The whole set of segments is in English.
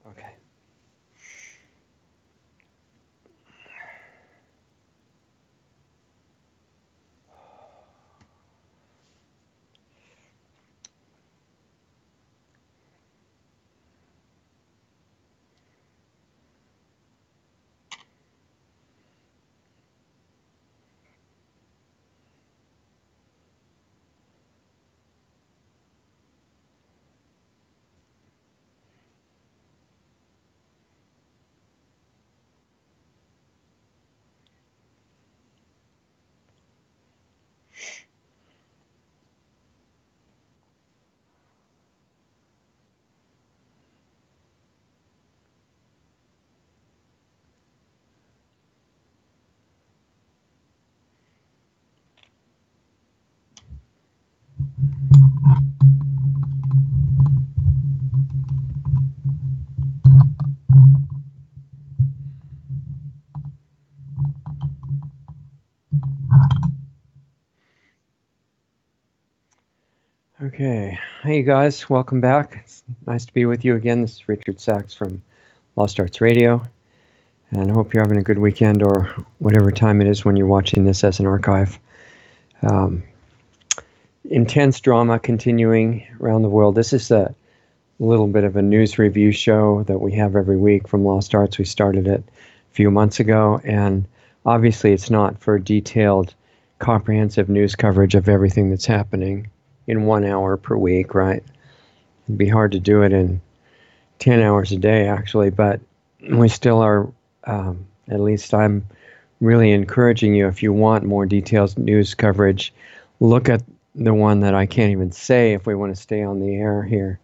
Okay. Okay. Hey, you guys. Welcome back. It's nice to be with you again. This is Richard Sachs from Lost Arts Radio. And I hope you're having a good weekend or whatever time it is when you're watching this as an archive. Intense drama continuing around the world. This is a little bit of a news review show that we have every week from Lost Arts. We started it a few months ago, and obviously it's not for detailed, comprehensive news coverage of everything that's happening in 1 hour per week, right? It'd be hard to do it in 10 hours a day, actually, but we still are, at least I'm really encouraging you, if you want more detailed news coverage, look at the one that I can't even say if we want to stay on the air here.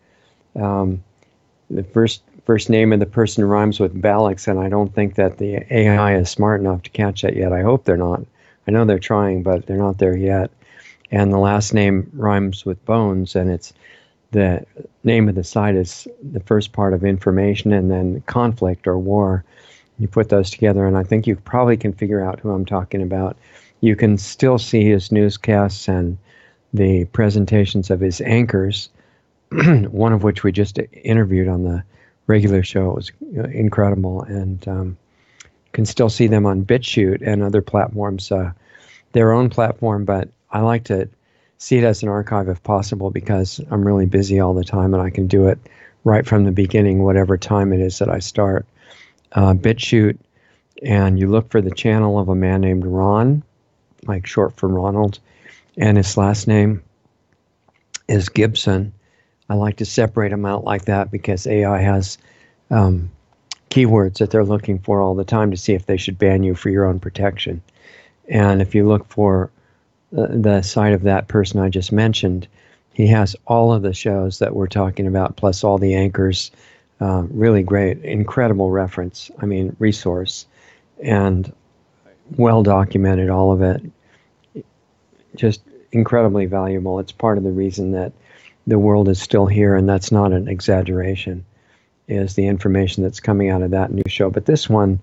The first name of the person rhymes with Balix, and I don't think that the AI is smart enough to catch that yet. I hope they're not. I know they're trying, but they're not there yet. And the last name rhymes with Bones, and it's the name of the site is the first part of information and then conflict or war. You put those together, and I think you probably can figure out who I'm talking about. You can still see his newscasts and the presentations of his anchors, one of which we just interviewed on the regular show. It was incredible, and you can still see them on BitChute and other platforms, their own platform, but I like to see it as an archive if possible because I'm really busy all the time and I can do it right from the beginning, whatever time it is that I start. BitChute, and you look for the channel of a man named Ron, like short for Ronald, and his last name is Gibson. I like to separate them out like that because AI has keywords that they're looking for all the time to see if they should ban you for your own protection. And if you look for the site of that person I just mentioned, he has all of the shows that we're talking about, plus all the anchors. Really great, incredible reference, resource, and well documented, all of it. Just incredibly valuable. It's part of the reason that the world is still here, and that's not an exaggeration, is the information that's coming out of that new show. But this one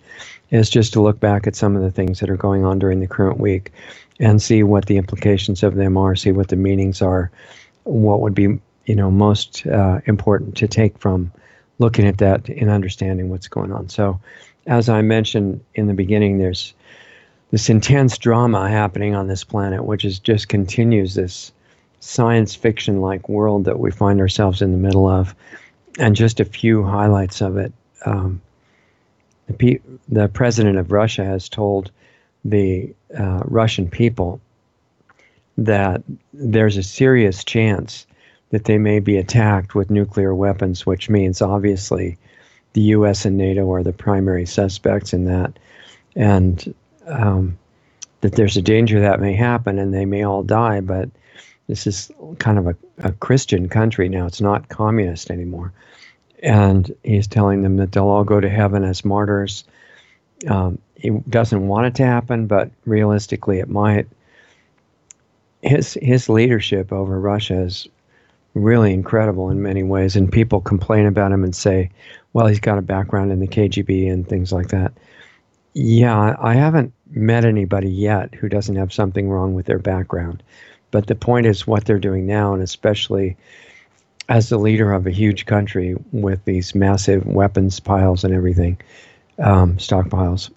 is just to look back at some of the things that are going on during the current week and see what the implications of them are, see what the meanings are, what would be most important to take from looking at that and understanding what's going on. So as I mentioned in the beginning, there's this intense drama happening on this planet, which is just continues this science fiction-like world that we find ourselves in the middle of. And just a few highlights of it. The president of Russia has told the Russian people that there's a serious chance that they may be attacked with nuclear weapons, which means obviously the U.S. and NATO are the primary suspects in that, and that there's a danger that may happen and they may all die, but this is kind of a Christian country now. It's not communist anymore. And he's telling them that they'll all go to heaven as martyrs. He doesn't want it to happen, but realistically it might. His leadership over Russia is really incredible in many ways, and people complain about him and say, well, he's got a background in the KGB and things like that. Yeah, I haven't met anybody yet who doesn't have something wrong with their background. But the point is what they're doing now, and especially as the leader of a huge country with these massive weapons piles and everything, stockpiles.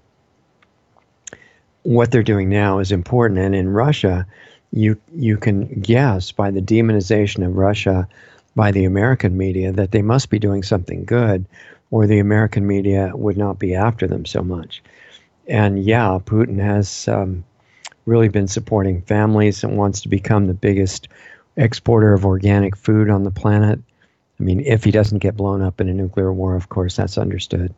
What they're doing now is important. And in Russia, you can guess by the demonization of Russia by the American media that they must be doing something good, or the American media would not be after them so much. And yeah, Putin has really been supporting families and wants to become the biggest exporter of organic food on the planet. I mean, if he doesn't get blown up in a nuclear war, of course, that's understood.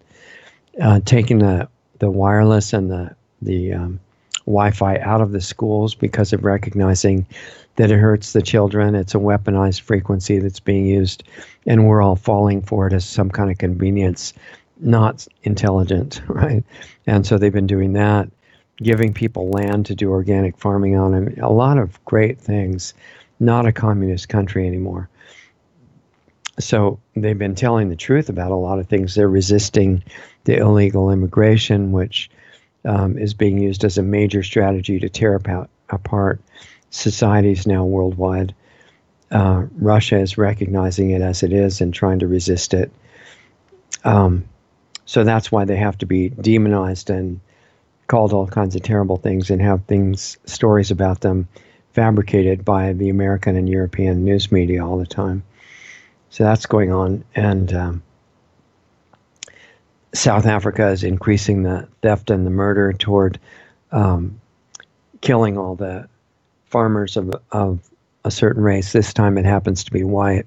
Taking the wireless and the Wi-Fi out of the schools because of recognizing that it hurts the children. It's a weaponized frequency that's being used, and we're all falling for it as some kind of convenience, not intelligent, right? And so they've been doing that, giving people land to do organic farming on them. A lot of great things, not a communist country anymore. So they've been telling the truth about a lot of things. They're resisting the illegal immigration, which is being used as a major strategy to tear apart societies now worldwide. Russia is recognizing it as it is and trying to resist it. So that's why they have to be demonized and called all kinds of terrible things and have stories about them fabricated by the American and European news media all the time. So that's going on. And South Africa is increasing the theft and the murder toward killing all the farmers of a certain race. This time it happens to be white.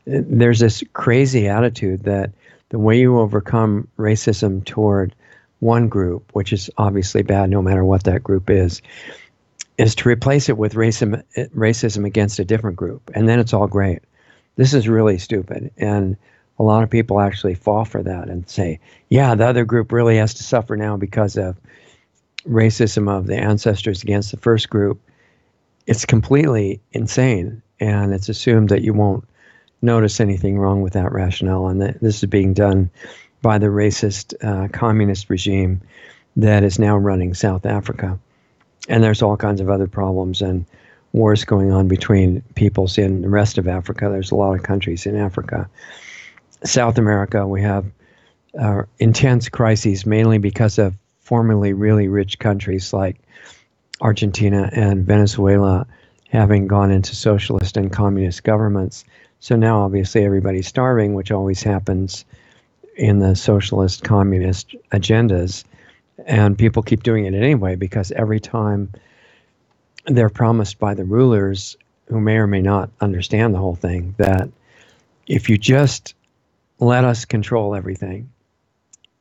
There's this crazy attitude that the way you overcome racism toward one group, which is obviously bad no matter what that group is to replace it with racism against a different group. And then it's all great. This is really stupid. And a lot of people actually fall for that and say, yeah, the other group really has to suffer now because of racism of the ancestors against the first group. It's completely insane. And it's assumed that you won't notice anything wrong with that rationale. And that this is being done by the racist communist regime that is now running South Africa. And there's all kinds of other problems and wars going on between peoples in the rest of Africa. There's a lot of countries in Africa. South America, we have intense crises, mainly because of formerly really rich countries like Argentina and Venezuela having gone into socialist and communist governments. So now obviously everybody's starving, which always happens in the socialist communist agendas. And people keep doing it anyway, because every time they're promised by the rulers, who may or may not understand the whole thing, that if you just let us control everything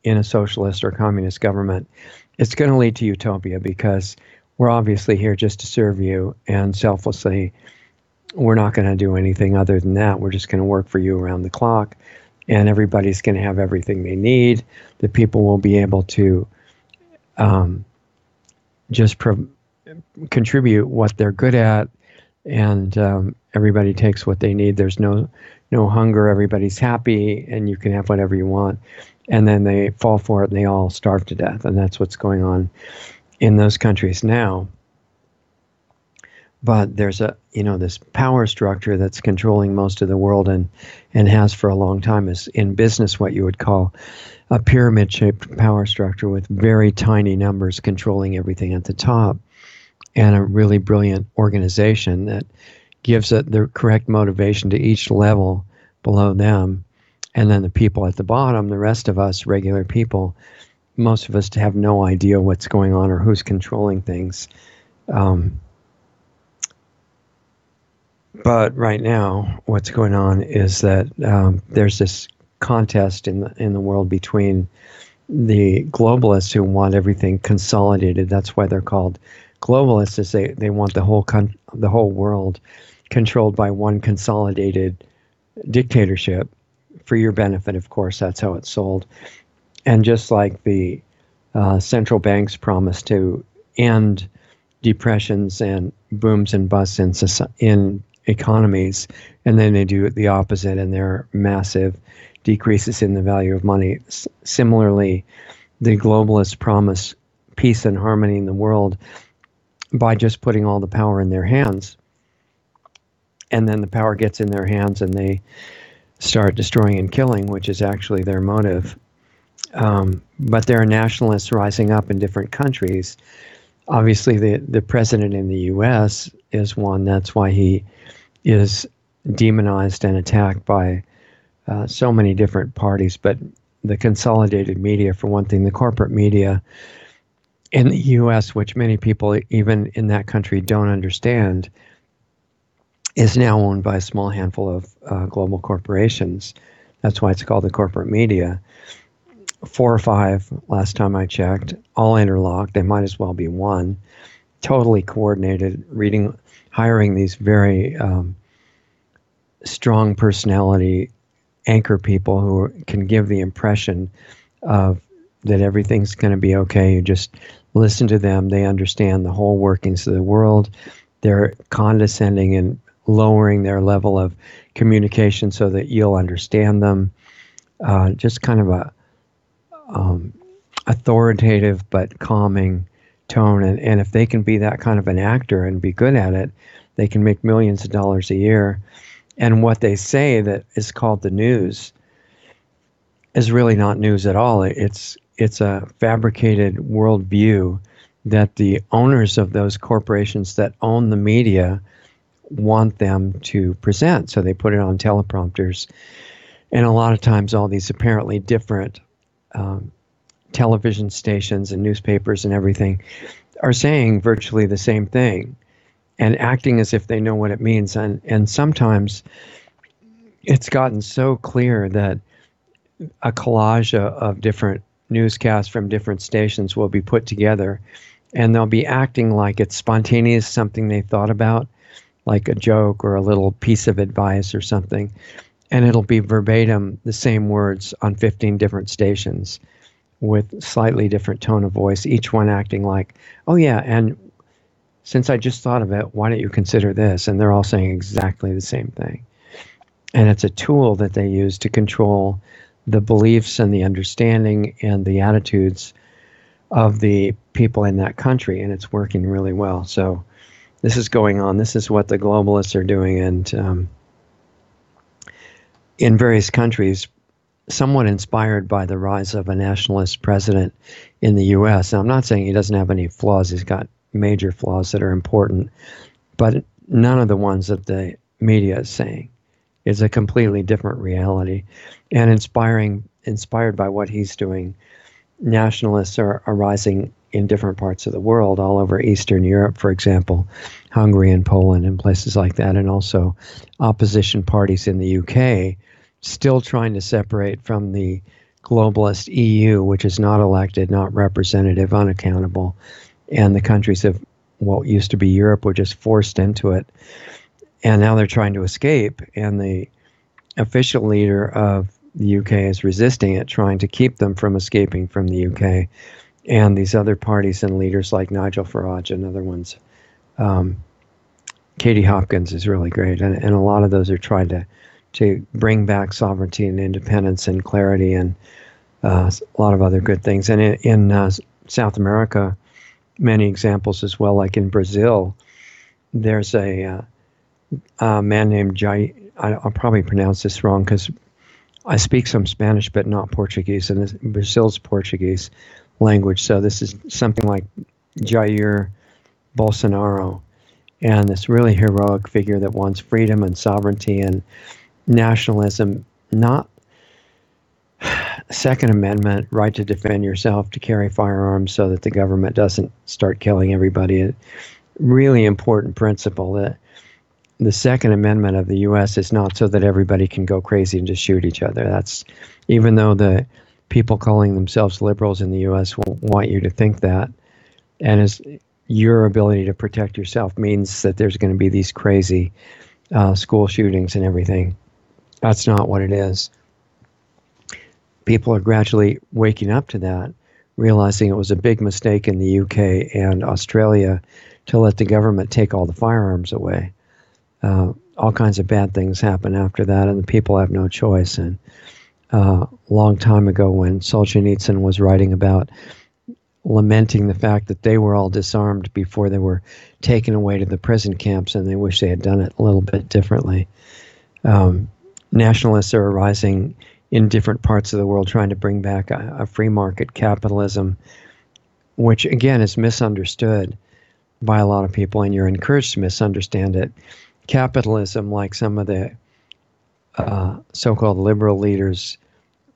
in a socialist or communist government, it's going to lead to utopia, because we're obviously here just to serve you, and selflessly, we're not going to do anything other than that. We're just going to work for you around the clock, and everybody's going to have everything they need. The people will be able to just contribute what they're good at, and everybody takes what they need. There's no hunger. Everybody's happy, and you can have whatever you want. And then they fall for it, and they all starve to death. And that's what's going on in those countries now. But there's this power structure that's controlling most of the world, and has for a long time, is in business what you would call a pyramid-shaped power structure with very tiny numbers controlling everything at the top, and a really brilliant organization that gives the correct motivation to each level below them. And then the people at the bottom, the rest of us, regular people, most of us have no idea what's going on or who's controlling things. But right now, what's going on is that there's this contest in the world between the globalists who want everything consolidated. That's why they're called globalists, is they want the whole world controlled by one consolidated dictatorship for your benefit. Of course, that's how it's sold. And just like the central banks promise to end depressions and booms and busts in economies, and then they do the opposite, and there are massive decreases in the value of money. Similarly, the globalists promise peace and harmony in the world by just putting all the power in their hands. and then the power gets in their hands and they start destroying and killing, which is actually their motive. But there are nationalists rising up in different countries. Obviously, the president in the U.S. is one. That's why he is demonized and attacked by so many different parties. But the consolidated media, for one thing, the corporate media in the U.S., which many people even in that country don't understand, is now owned by a small handful of global corporations. That's why it's called the corporate media. 4 or 5, last time I checked, all interlocked. They might as well be one. Totally coordinated, hiring these very strong personality anchor people who can give the impression of that everything's going to be okay. You just listen to them. They understand the whole workings of the world. They're condescending and lowering their level of communication so that you'll understand them. Just kind of a authoritative but calming tone. And if they can be that kind of an actor and be good at it, they can make millions of dollars a year. And what they say that is called the news is really not news at all. It's a fabricated worldview that the owners of those corporations that own the media want them to present. So they put it on teleprompters. And a lot of times all these apparently different television stations and newspapers and everything are saying virtually the same thing and acting as if they know what it means. And sometimes it's gotten so clear that a collage of different newscasts from different stations will be put together, and they'll be acting like it's spontaneous, something they thought about, like a joke or a little piece of advice or something. And it'll be verbatim the same words on 15 different stations with slightly different tone of voice, each one acting like, oh yeah, and since I just thought of it, why don't you consider this? And they're all saying exactly the same thing. And it's a tool that they use to control the beliefs and the understanding and the attitudes of the people in that country, and it's working really well. So this is going on. This is what the globalists are doing, and in various countries, somewhat inspired by the rise of a nationalist president in the U.S. Now, I'm not saying he doesn't have any flaws. He's got major flaws that are important, but none of the ones that the media is saying. It's a completely different reality. And inspired by what he's doing, nationalists are rising in different parts of the world, all over Eastern Europe, for example, Hungary and Poland and places like that, and also opposition parties in the UK, still trying to separate from the globalist EU, which is not elected, not representative, unaccountable, and the countries of what used to be Europe were just forced into it. And now they're trying to escape, and the official leader of the UK is resisting it, trying to keep them from escaping from the UK. And these other parties and leaders like Nigel Farage and other ones, Katie Hopkins is really great. And a lot of those are trying to bring back sovereignty and independence and clarity and a lot of other good things. And in South America, many examples as well, like in Brazil, there's a man named Jair. I'll probably pronounce this wrong because I speak some Spanish but not Portuguese, and Brazil's Portuguese language. So this is something like Jair Bolsonaro, and this really heroic figure that wants freedom and sovereignty and nationalism, not Second Amendment, right to defend yourself, to carry firearms so that the government doesn't start killing everybody. A really important principle that the Second Amendment of the U.S. is not so that everybody can go crazy and just shoot each other. That's, even though the people calling themselves liberals in the U.S. want you to think that, and as your ability to protect yourself means that there's going to be these crazy school shootings and everything. That's not what it is. People are gradually waking up to that, realizing it was a big mistake in the UK and Australia to let the government take all the firearms away. All kinds of bad things happen after that, and the people have no choice. And a long time ago, when Solzhenitsyn was writing about lamenting the fact that they were all disarmed before they were taken away to the prison camps, and they wish they had done it a little bit differently. Nationalists are arising in different parts of the world trying to bring back a free market capitalism, which again is misunderstood by a lot of people, and you're encouraged to misunderstand it. Capitalism, like some of the so-called liberal leaders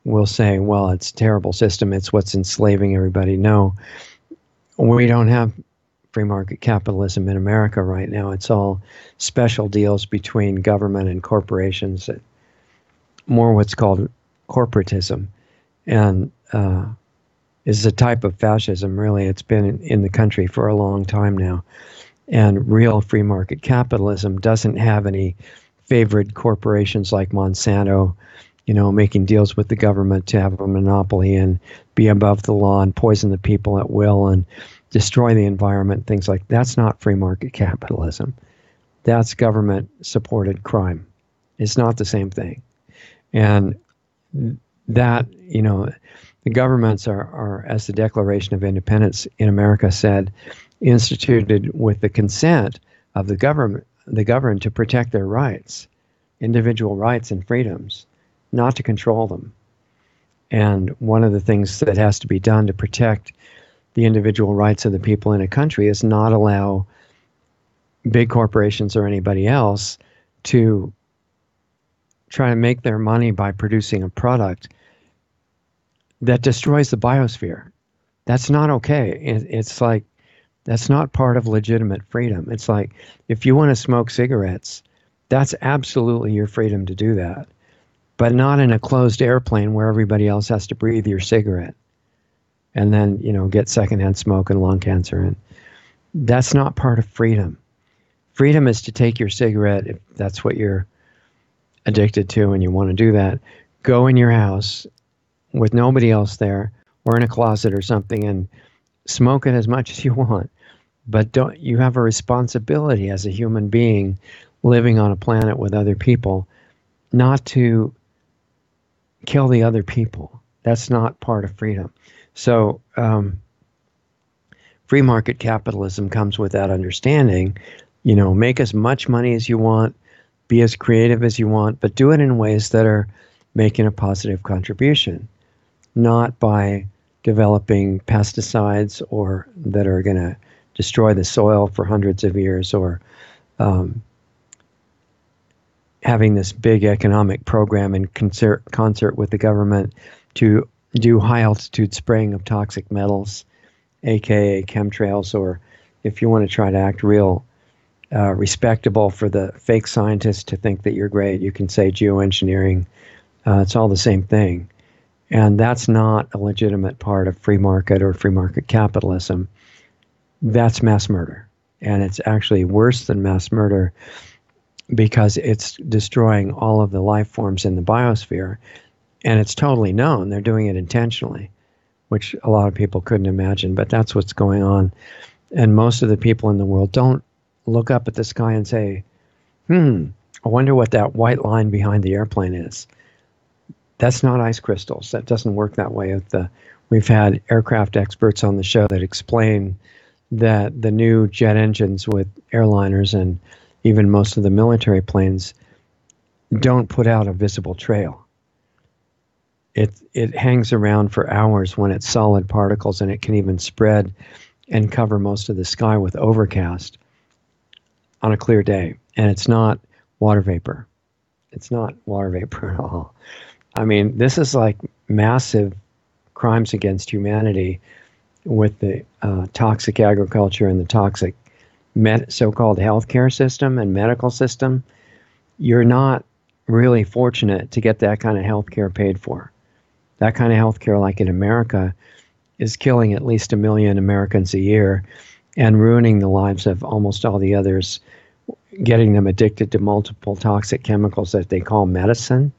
will say, well, it's a terrible system, it's what's enslaving everybody. No, we don't have free market capitalism in America right now. It's all special deals between government and corporations, more what's called corporatism, and is a type of fascism, really. It's been in the country for a long time now. And real free market capitalism doesn't have any favored corporations like Monsanto, making deals with the government to have a monopoly and be above the law and poison the people at will and destroy the environment, things like that. That's not free market capitalism. That's government-supported crime. It's not the same thing. And that, the governments are, as the Declaration of Independence in America said, instituted with the consent of the governed to protect their rights, individual rights and freedoms, not to control them. And one of the things that has to be done to protect the individual rights of the people in a country is not allow big corporations or anybody else to try to make their money by producing a product that destroys the biosphere. That's not okay. It's like, that's not part of legitimate freedom. It's like, if you want to smoke cigarettes, that's absolutely your freedom to do that, but not in a closed airplane where everybody else has to breathe your cigarette and then, get secondhand smoke and lung cancer. And that's not part of freedom. Freedom is to take your cigarette, if that's what you're addicted to and you want to do that, go in your house with nobody else there or in a closet or something and smoke it as much as you want. But you have a responsibility as a human being living on a planet with other people not to kill the other people. That's not part of freedom. So free market capitalism comes with that understanding. Make as much money as you want, be as creative as you want, but do it in ways that are making a positive contribution, not by developing pesticides or that are going to destroy the soil for hundreds of years, or having this big economic program in concert with the government to do high altitude spraying of toxic metals, aka chemtrails, or if you want to try to act real respectable for the fake scientists to think that you're great, you can say geoengineering. It's all the same thing. And that's not a legitimate part of free market or free market capitalism. That's mass murder. And it's actually worse than mass murder because it's destroying all of the life forms in the biosphere. And it's totally known. They're doing it intentionally, which a lot of people couldn't imagine. But that's what's going on. And most of the people in the world don't look up at the sky and say, I wonder what that white line behind the airplane is. That's not ice crystals. That doesn't work that way. We've had aircraft experts on the show that explain that the new jet engines with airliners and even most of the military planes don't put out a visible trail. It hangs around for hours when it's solid particles, and it can even spread and cover most of the sky with overcast on a clear day. And it's not water vapor. It's not water vapor at all. I mean, this is like massive crimes against humanity with the toxic agriculture and the toxic so-called healthcare system and medical system. You're not really fortunate to get that kind of healthcare paid for. That kind of healthcare, like in America, is killing at least 1 million Americans a year and ruining the lives of almost all the others, getting them addicted to multiple toxic chemicals that they call medicine,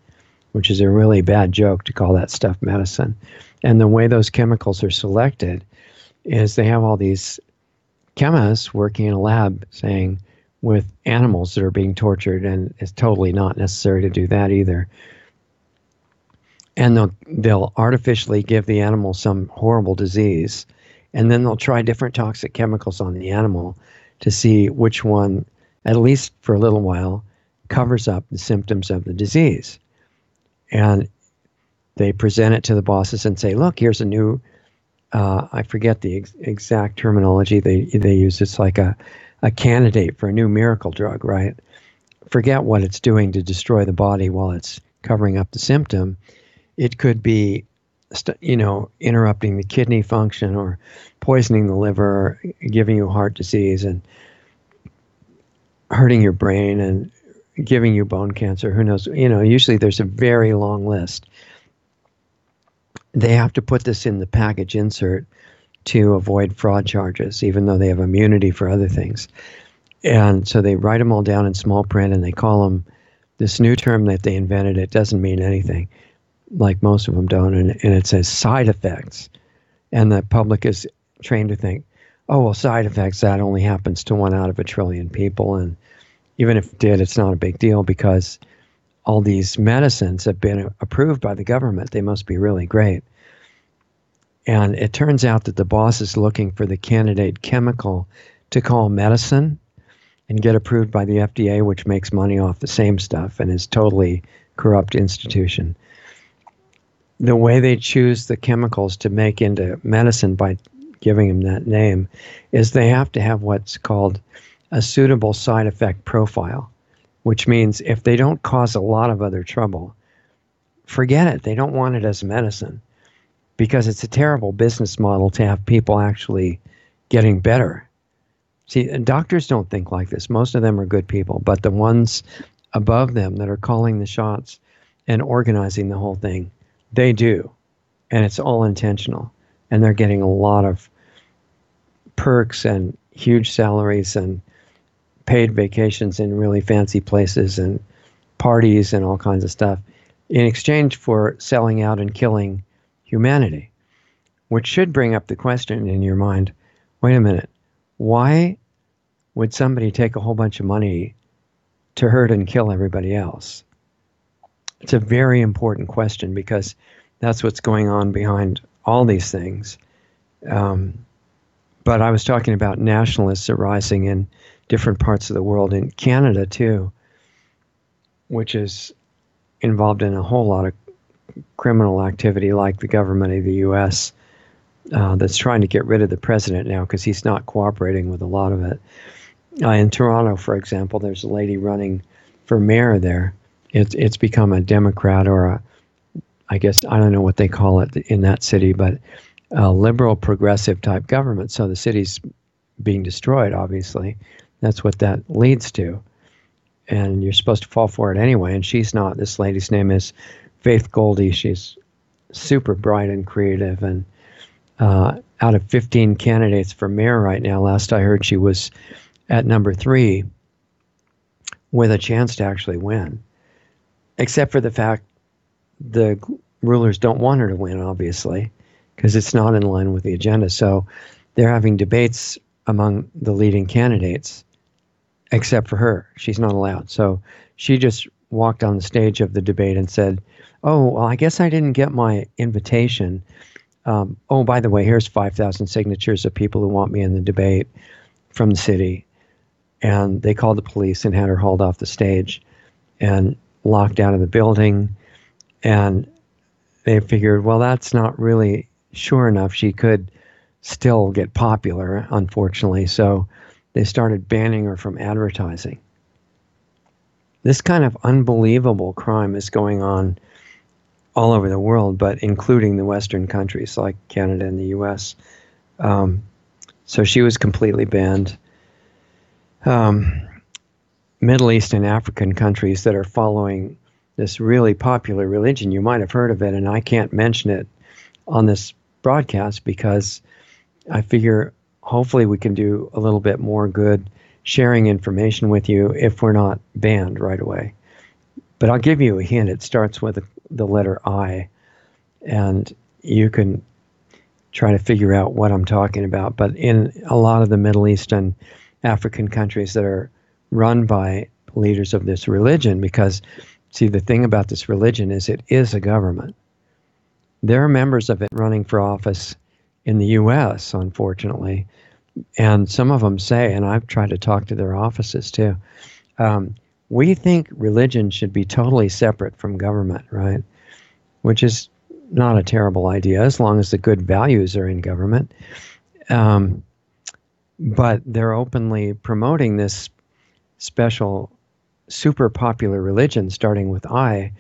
which is a really bad joke to call that stuff medicine. And the way those chemicals are selected is they have all these chemists working in a lab saying with animals that are being tortured, and it's totally not necessary to do that either. And they'll artificially give the animal some horrible disease, And then they'll try different toxic chemicals on the animal to see which one, at least for a little while, covers up the symptoms of the disease. And they present it to the bosses and say, look, here's a new, I forget the exact terminology they use. It's like a candidate for a new miracle drug, right? Forget what it's doing to destroy the body while it's covering up the symptom. It could be, interrupting the kidney function or poisoning the liver, or giving you heart disease and hurting your brain and giving you bone cancer. Who knows? Usually there's a very long list. They have to put this in the package insert to avoid fraud charges, even though they have immunity for other things. And so they write them all down in small print, and they call them this new term that they invented. It doesn't mean anything, like most of them don't, and it says side effects. And the public is trained to think, oh, well, side effects, that only happens to 1 out of 1 trillion people. And even if it did, it's not a big deal because all these medicines have been approved by the government. They must be really great. And it turns out that the boss is looking for the candidate chemical to call medicine and get approved by the FDA, which makes money off the same stuff and is totally corrupt institution. The way they choose the chemicals to make into medicine by giving them that name is they have to have what's called a suitable side effect profile, which means if they don't cause a lot of other trouble, forget it. They don't want it as medicine because it's a terrible business model to have people actually getting better. See, doctors don't think like this. Most of them are good people, but the ones above them that are calling the shots and organizing the whole thing, they do. And it's all intentional. And they're getting a lot of perks and huge salaries and paid vacations in really fancy places and parties and all kinds of stuff in exchange for selling out and killing humanity, which should bring up the question in your mind, wait a minute, why would somebody take a whole bunch of money to hurt and kill everybody else? It's a very important question because that's what's going on behind all these things. But I was talking about nationalists arising in different parts of the world, in Canada too, which is involved in a whole lot of criminal activity like the government of the U.S. That's trying to get rid of the president now because he's not cooperating with a lot of it. In Toronto, for example, there's a lady running for mayor there. It's become a Democrat or I guess, I don't know what they call it in that city, but a liberal progressive type government. So the city's being destroyed, obviously. That's what that leads to. And you're supposed to fall for it anyway. And she's not. This lady's name is Faith Goldie. She's super bright and creative. And out of 15 candidates for mayor right now, last I heard she was at number 3 with a chance to actually win. Except for the fact the rulers don't want her to win, obviously, because it's not in line with the agenda. So they're having debates among the leading candidates, except for her. She's not allowed. So she just walked on the stage of the debate and said, oh, well, I guess I didn't get my invitation. Oh, by the way, here's 5,000 signatures of people who want me in the debate from the city. And they called the police and had her hauled off the stage and locked out of the building. And they figured, well, that's not really sure enough. She could still get popular, unfortunately. So they started banning her from advertising. This kind of unbelievable crime is going on all over the world, but including the Western countries like Canada and the U.S. So she was completely banned. Middle East and African countries that are following this really popular religion, you might have heard of it, and I can't mention it on this broadcast because I figure hopefully we can do a little bit more good sharing information with you if we're not banned right away. But I'll give you a hint. It starts with the letter I, and you can try to figure out what I'm talking about. But in a lot of the Middle East and African countries that are run by leaders of this religion, because see, the thing about this religion is it is a government. There are members of it running for office in the U.S., unfortunately. And some of them say, and I've tried to talk to their offices too, um, we think religion should be totally separate from government, right? Which is not a terrible idea as long as the good values are in government. Um, but they're openly promoting this special, super popular religion, starting with I.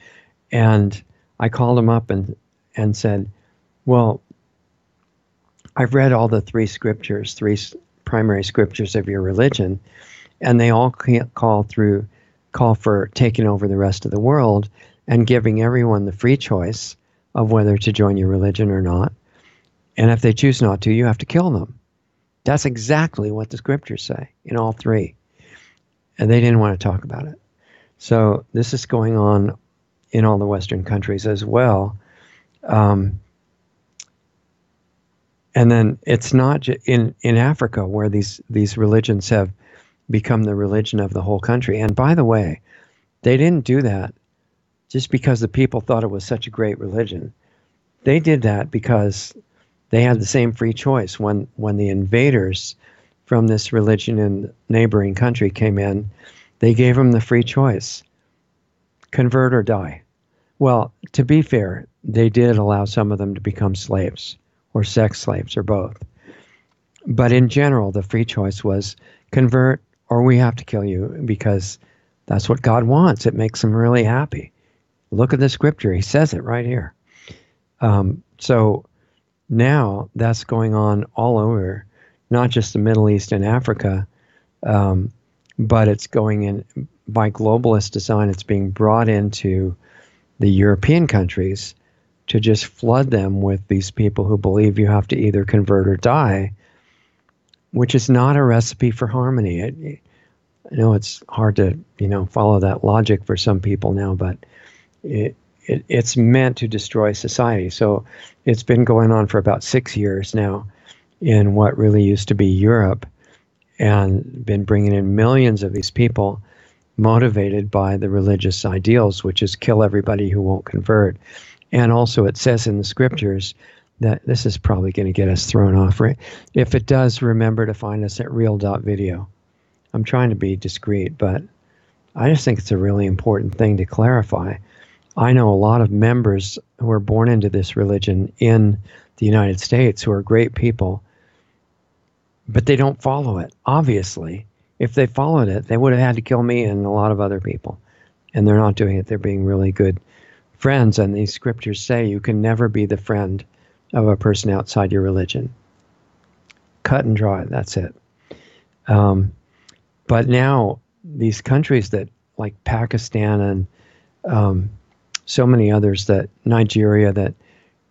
And I called them up and said, well, I've read all the three scriptures, three primary scriptures of your religion, and they all call for taking over the rest of the world and giving everyone the free choice of whether to join your religion or not. And if they choose not to, you have to kill them. That's exactly what the scriptures say in all three. And they didn't want to talk about it. So this is going on in all the Western countries as well. And then it's not in Africa where these religions have become the religion of the whole country. And by the way, they didn't do that just because the people thought it was such a great religion. They did that because they had the same free choice. When the invaders from this religion in neighboring country came in, they gave them the free choice: convert or die. Well, to be fair, they did allow some of them to become slaves or sex slaves or both. But in general, the free choice was convert or we have to kill you, because that's what God wants. It makes him really happy. Look at the scripture. He says it right here. So now that's going on all over, not just the Middle East and Africa, but it's going in by globalist design. It's being brought into the European countries to just flood them with these people who believe you have to either convert or die, which is not a recipe for harmony. I know it's hard to, follow that logic for some people now, but it's meant to destroy society. So it's been going on for about 6 years now in what really used to be Europe, and been bringing in millions of these people motivated by the religious ideals, which is kill everybody who won't convert. And also it says in the scriptures that this is probably going to get us thrown off. Right? If it does, remember to find us at real.video. I'm trying to be discreet, but I just think it's a really important thing to clarify. I know a lot of members who are born into this religion in the United States who are great people, but they don't follow it. Obviously, if they followed it, they would have had to kill me and a lot of other people. And they're not doing it. They're being really good friends. And these scriptures say you can never be the friend of a person outside your religion. Cut and dry. That's it. But now these countries that, like Pakistan and so many others, that Nigeria, that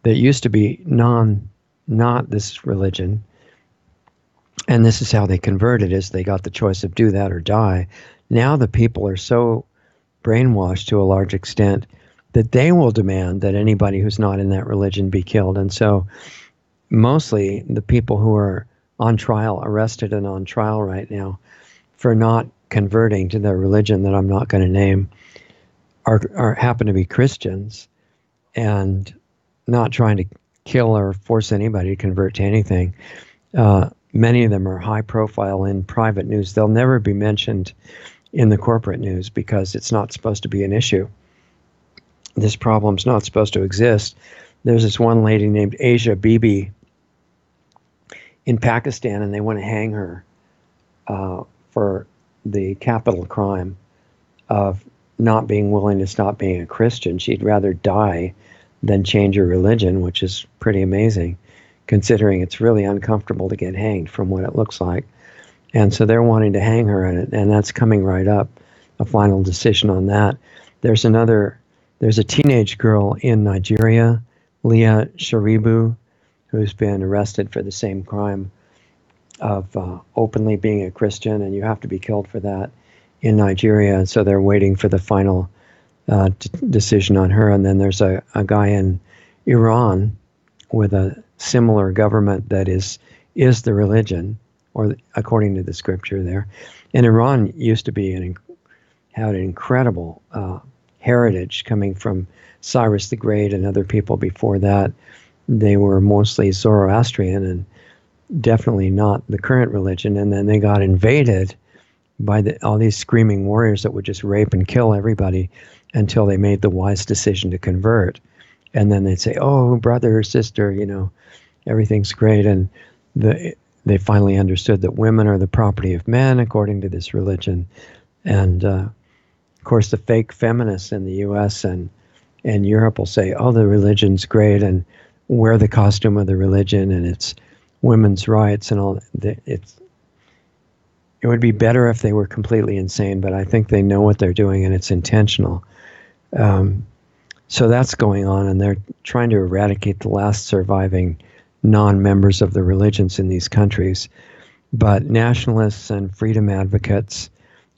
used to be not this religion, and this is how they converted, is they got the choice of do that or die. Now the people are so brainwashed to a large extent that they will demand that anybody who's not in that religion be killed. And so mostly the people who are on trial, arrested and on trial right now for not converting to the religion that I'm not going to name, are happen to be Christians, and not trying to kill or force anybody to convert to anything. Many of them are high profile in private news. They'll never be mentioned in the corporate news because it's not supposed to be an issue. This problem's not supposed to exist. There's this one lady named Asia Bibi in Pakistan, and they want to hang her for the capital crime of not being willing to stop being a Christian. She'd rather die than change her religion, which is pretty amazing, considering it's really uncomfortable to get hanged from what it looks like. And so they're wanting to hang her, and that's coming right up, a final decision on that. There's a teenage girl in Nigeria, Leah Sharibu, who's been arrested for the same crime of openly being a Christian, and you have to be killed for that in Nigeria. And so they're waiting for the final decision on her. And then there's a guy in Iran with a similar government that is the religion, or according to the scripture there. And Iran used to be had an incredible heritage coming from Cyrus the Great and other people before that. they were mostly Zoroastrian and definitely not the current religion. And then they got invaded by all these screaming warriors that would just rape and kill everybody until they made the wise decision to convert. And then they'd say, "Oh, brother or sister, everything's great." And they finally understood that women are the property of men according to this religion. And of course, the fake feminists in the U.S. and Europe will say, "Oh, the religion's great, and wear the costume of the religion, and it's women's rights and all." It would be better if they were completely insane, but I think they know what they're doing, and it's intentional. So that's going on, and they're trying to eradicate the last surviving non-members of the religions in these countries. But nationalists and freedom advocates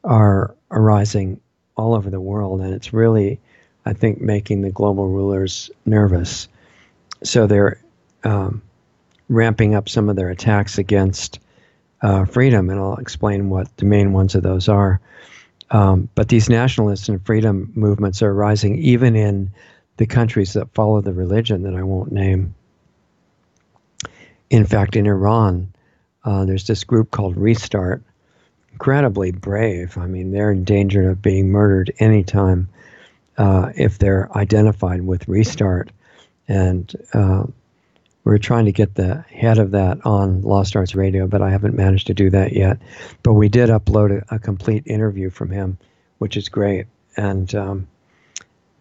are arising all over the world, and it's really, I think, making the global rulers nervous. So they're ramping up some of their attacks against freedom, and I'll explain what the main ones of those are. But these nationalists and freedom movements are rising even in the countries that follow the religion that I won't name. In fact, in Iran, there's this group called Restart, incredibly brave. I mean, they're in danger of being murdered anytime if they're identified with Restart. And we're trying to get the head of that on Lost Arts Radio, but I haven't managed to do that yet. But we did upload a complete interview from him, which is great. And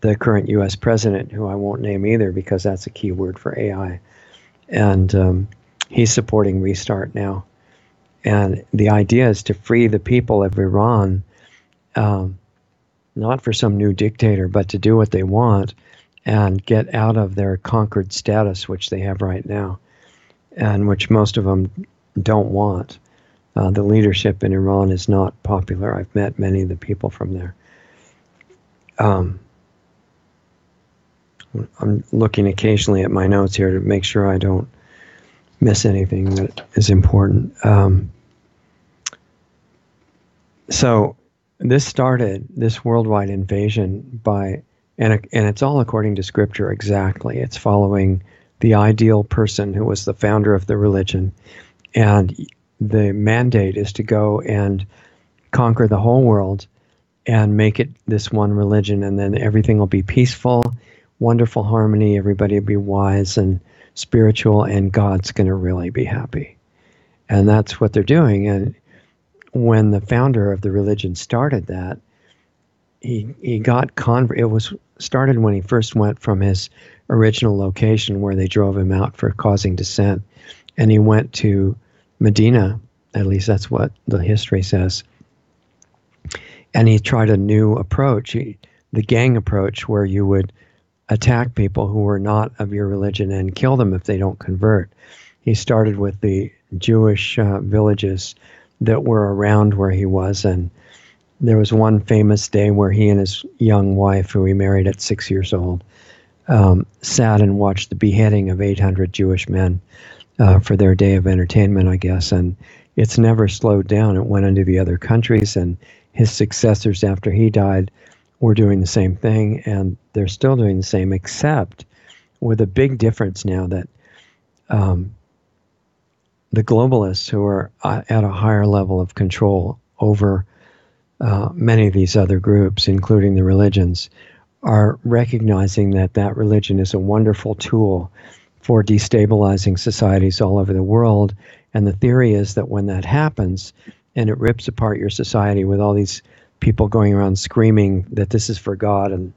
the current U.S. president, who I won't name either because that's a key word for AI, and he's supporting Restart now. And the idea is to free the people of Iran, not for some new dictator, but to do what they want and get out of their conquered status, which they have right now, and which most of them don't want. The leadership in Iran is not popular. I've met many of the people from there. I'm looking occasionally at my notes here to make sure I don't miss anything that is important. So this started, this worldwide invasion and it's all according to scripture exactly. It's following the ideal person who was the founder of the religion. And the mandate is to go and conquer the whole world and make it this one religion, and then everything will be peaceful, wonderful harmony, everybody will be wise and spiritual, and God's going to really be happy. And that's what they're doing. And when the founder of the religion started that, he got it was started when he first went from his original location where they drove him out for causing dissent, and he went to Medina, at least that's what the history says, and he tried a new approach, the gang approach, where you would attack people who were not of your religion and kill them if they don't convert. He started with the Jewish villages that were around where he was, and there was one famous day where he and his young wife, who he married at 6 years old, sat and watched the beheading of 800 Jewish men for their day of entertainment, I guess. And it's never slowed down. It went into the other countries, and his successors after he died were doing the same thing, and they're still doing the same, except with a big difference now that the globalists, who are at a higher level of control over many of these other groups, including the religions, are recognizing that religion is a wonderful tool for destabilizing societies all over the world. And the theory is that when that happens and it rips apart your society with all these people going around screaming that this is for God and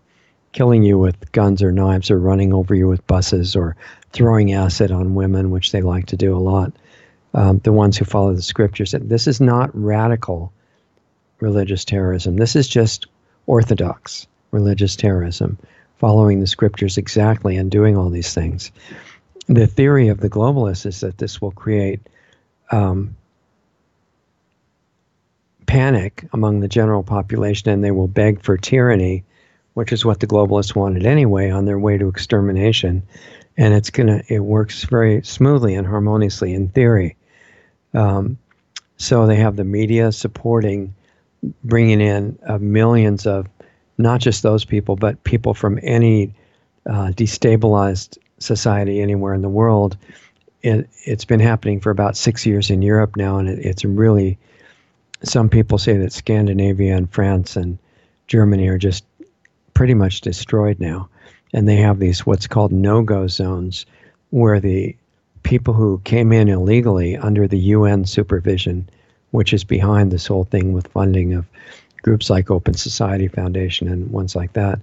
killing you with guns or knives or running over you with buses or throwing acid on women, which they like to do a lot, the ones who follow the scriptures, that this is not radical religious terrorism. This is just orthodox religious terrorism, following the scriptures exactly and doing all these things. The theory of the globalists is that this will create panic among the general population, and they will beg for tyranny, which is what the globalists wanted anyway, on their way to extermination. And it works very smoothly and harmoniously in theory. So they have the media supporting bringing in millions of not just those people, but people from any destabilized society anywhere in the world. It's been happening for about 6 years in Europe now, and it's really, some people say that Scandinavia and France and Germany are just pretty much destroyed now. And they have these what's called no-go zones, where the people who came in illegally under the UN supervision, which is behind this whole thing with funding of groups like Open Society Foundation and ones like that,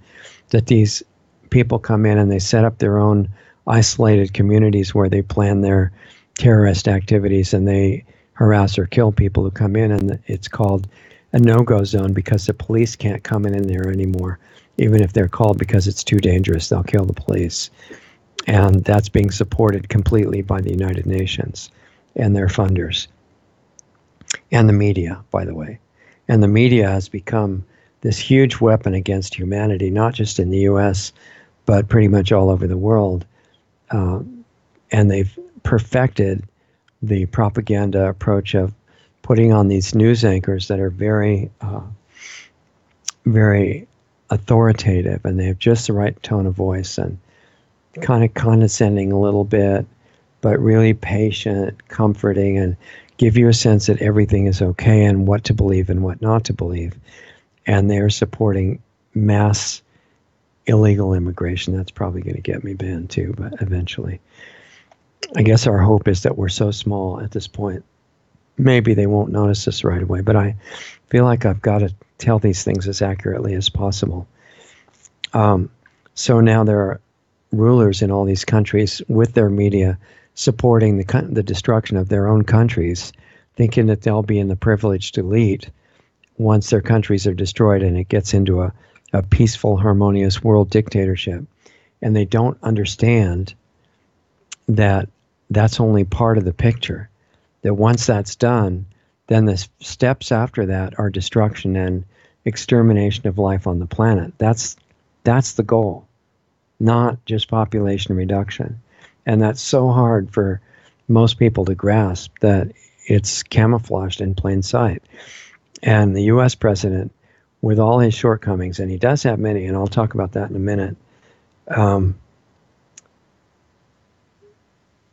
that these people come in and they set up their own isolated communities where they plan their terrorist activities, and they harass or kill people who come in, and it's called a no-go zone because the police can't come in there anymore. Even if they're called, because it's too dangerous, they'll kill the police. And that's being supported completely by the United Nations and their funders. And the media, by the way. And the media has become this huge weapon against humanity, not just in the US, but pretty much all over the world. And they've perfected the propaganda approach of putting on these news anchors that are very, very authoritative, and they have just the right tone of voice and kind of condescending a little bit, but really patient, comforting, and give you a sense that everything is okay and what to believe and what not to believe. And they're supporting mass illegal immigration. That's probably going to get me banned too, but eventually. I guess our hope is that we're so small at this point. Maybe they won't notice us right away, but I feel like I've got to tell these things as accurately as possible. So now there are rulers in all these countries with their media supporting the destruction of their own countries, thinking that they'll be in the privileged elite once their countries are destroyed and it gets into a peaceful, harmonious world dictatorship. And they don't understand that that's only part of the picture. That once that's done, then the steps after that are destruction and extermination of life on the planet. That's the goal, not just population reduction. And that's so hard for most people to grasp that it's camouflaged in plain sight. And the U.S. president, with all his shortcomings, and he does have many, and I'll talk about that in a minute,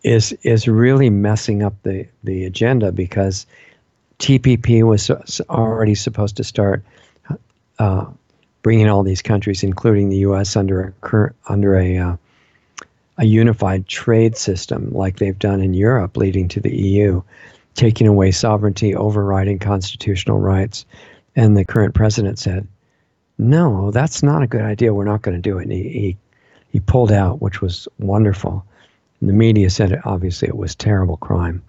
is really messing up the agenda, because TPP was already supposed to start bringing all these countries, including the U.S., under a unified trade system like they've done in Europe, leading to the EU, taking away sovereignty, overriding constitutional rights. And the current president said, no, that's not a good idea. We're not going to do it. And he pulled out, which was wonderful. And the media said, obviously, it was terrible crime.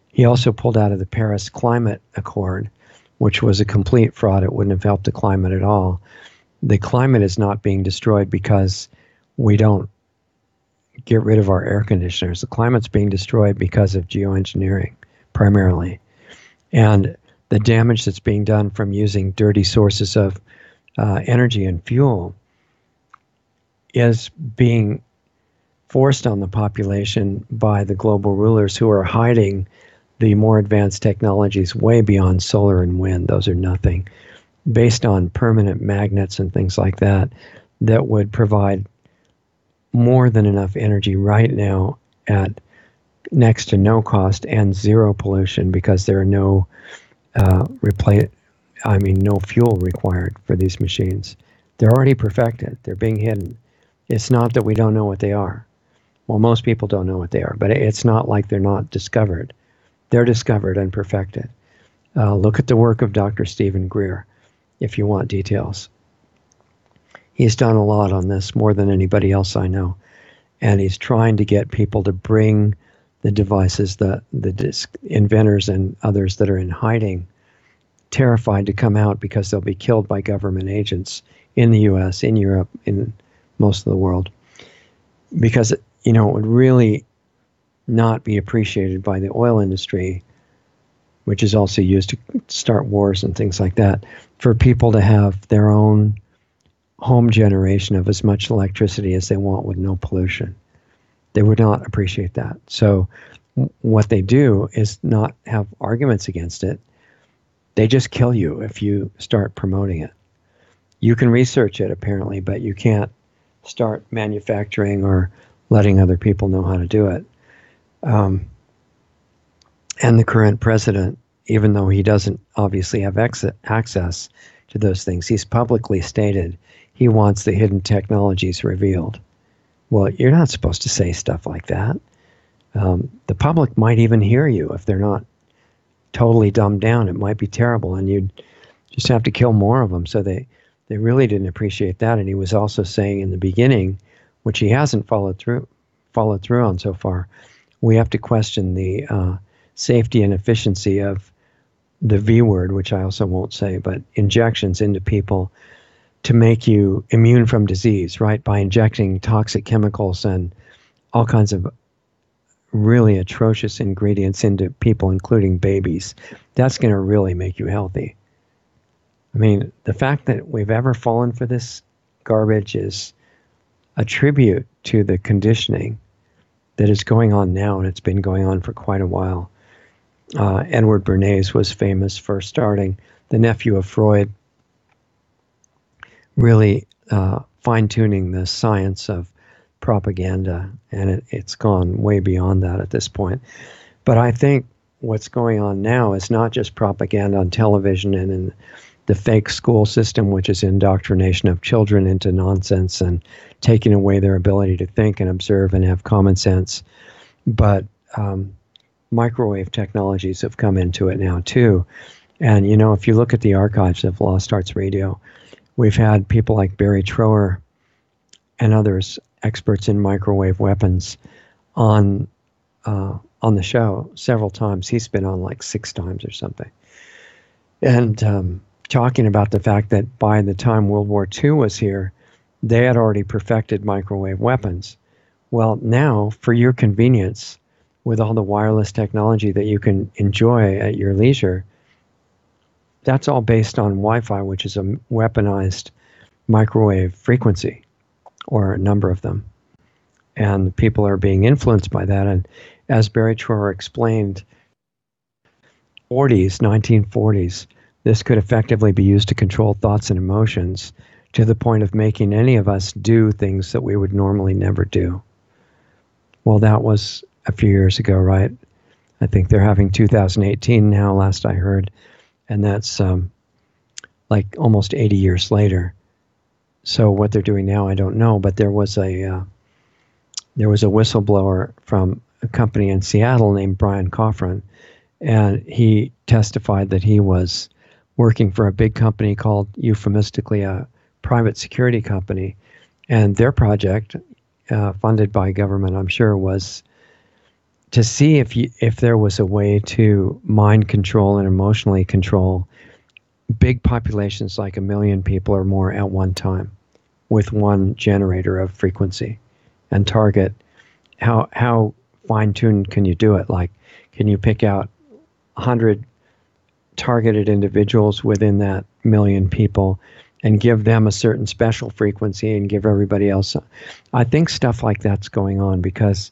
He also pulled out of the Paris Climate Accord, which was a complete fraud. It wouldn't have helped the climate at all. The climate is not being destroyed because we don't get rid of our air conditioners. The climate's being destroyed because of geoengineering, primarily. And the damage that's being done from using dirty sources of energy and fuel is being forced on the population by the global rulers, who are hiding the more advanced technologies way beyond solar and wind. Those are nothing, based on permanent magnets and things like that, that would provide more than enough energy right now at next to no cost and zero pollution, because there are no no fuel required for these machines. They're already perfected. They're being hidden. It's not that we don't know what they are. Well, most people don't know what they are, but it's not like they're not discovered. They're discovered and perfected. Look at the work of Dr. Stephen Greer, if you want details. He's done a lot on this, more than anybody else I know. And he's trying to get people to bring the devices, the inventors and others that are in hiding, terrified to come out because they'll be killed by government agents in the U.S., in Europe, in most of the world. Because, it would really not be appreciated by the oil industry, which is also used to start wars and things like that, for people to have their own home generation of as much electricity as they want with no pollution. They would not appreciate that. So what they do is not have arguments against it. They just kill you if you start promoting it. You can research it, apparently, but you can't start manufacturing or letting other people know how to do it. And the current president, even though he doesn't obviously have access to those things, he's publicly stated he wants the hidden technologies revealed. Well, you're not supposed to say stuff like that. The public might even hear you if they're not totally dumbed down. It might be terrible, and you'd just have to kill more of them. So they really didn't appreciate that. And he was also saying in the beginning, which he hasn't followed through on so far, we have to question the safety and efficiency of the V word, which I also won't say, but injections into people to make you immune from disease, right? By injecting toxic chemicals and all kinds of really atrocious ingredients into people, including babies. That's going to really make you healthy. I mean, the fact that we've ever fallen for this garbage is a tribute to the conditioning that is going on now, and it's been going on for quite a while. Edward Bernays was famous for starting, the nephew of Freud, really fine-tuning the science of propaganda, and it's gone way beyond that at this point. But I think what's going on now is not just propaganda on television and in the fake school system, which is indoctrination of children into nonsense and taking away their ability to think and observe and have common sense. But microwave technologies have come into it now too. And, you know, if you look at the archives of Lost Arts Radio, we've had people like Barry Trower and others, experts in microwave weapons, on the show several times. He's been on like 6 times or something. And talking about the fact that by the time World War II was here, they had already perfected microwave weapons. Well, now, for your convenience, with all the wireless technology that you can enjoy at your leisure, that's all based on Wi-Fi, which is a weaponized microwave frequency, or a number of them. And people are being influenced by that. And as Barry Trower explained, 1940s, this could effectively be used to control thoughts and emotions to the point of making any of us do things that we would normally never do. Well, that was a few years ago, right? I think they're having 2018 now, last I heard. And that's like almost 80 years later. So what they're doing now, I don't know. But there was a whistleblower from a company in Seattle named Brian Coffran, and he testified that he was working for a big company called, euphemistically, a private security company, and their project, funded by government, I'm sure, was to see if there was a way to mind control and emotionally control big populations, like 1 million people or more at one time, with one generator of frequency, and target how fine-tuned can you do it? Like, can you pick out 100 targeted individuals within that 1 million people and give them a certain special frequency and give everybody else? I think stuff like that's going on, because